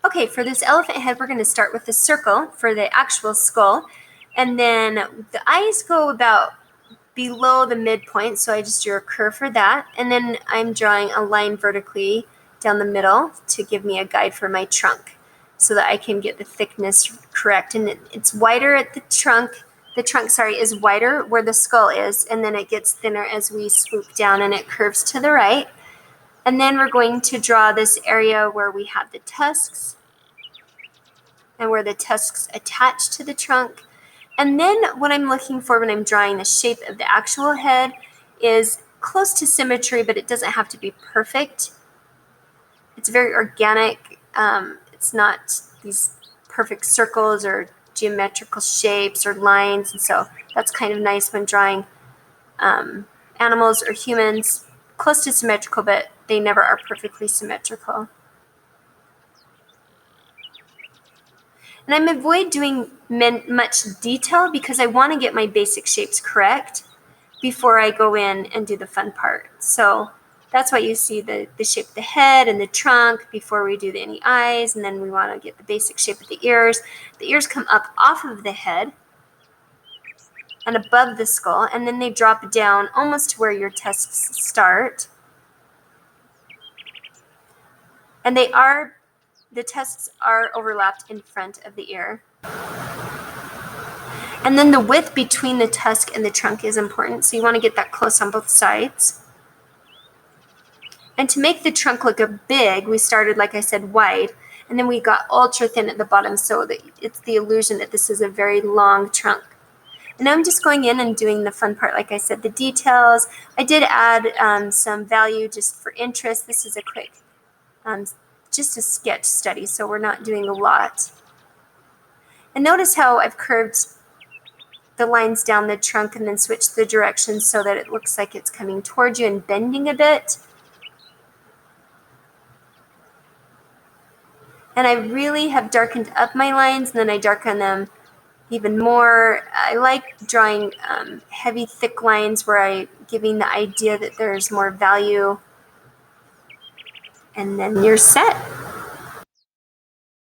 Okay, for this elephant head, we're going to start with the circle for the actual skull. And then the eyes go about below the midpoint, so I just drew a curve for that. And then I'm drawing a line vertically down the middle to give me a guide for my trunk so that I can get the thickness correct. And it's wider at the trunk. The trunk, is wider where the skull is, and then it gets thinner as we swoop down and it curves to the right. And then we're going to draw this area where we have the tusks and where the tusks attach to the trunk. And then what I'm looking for when I'm drawing the shape of the actual head is close to symmetry, but it doesn't have to be perfect. It's very organic. It's not these perfect circles or geometrical shapes or lines. And so that's kind of nice when drawing animals or humans. Close to symmetrical, but they never are perfectly symmetrical. And I'm avoid doing much detail because I want to get my basic shapes correct before I go in and do the fun part. So that's why you see the shape of the head and the trunk before we do any eyes, and then we want to get the basic shape of the ears. The ears come up off of the head and above the skull, and then they drop down almost to where your tusks start. And the tusks are overlapped in front of the ear. And then the width between the tusk and the trunk is important, so you want to get that close on both sides. And to make the trunk look big, we started, like I said, wide, and then we got ultra thin at the bottom so that it's the illusion that this is a very long trunk. And I'm just going in and doing the fun part, like I said, the details. I did add some value just for interest. This is a quick, just a sketch study, so we're not doing a lot. And notice how I've curved the lines down the trunk and then switched the direction so that it looks like it's coming towards you and bending a bit. And I really have darkened up my lines, and then I darken them even more. I like drawing heavy, thick lines where I'm giving the idea that there's more value. And then you're set.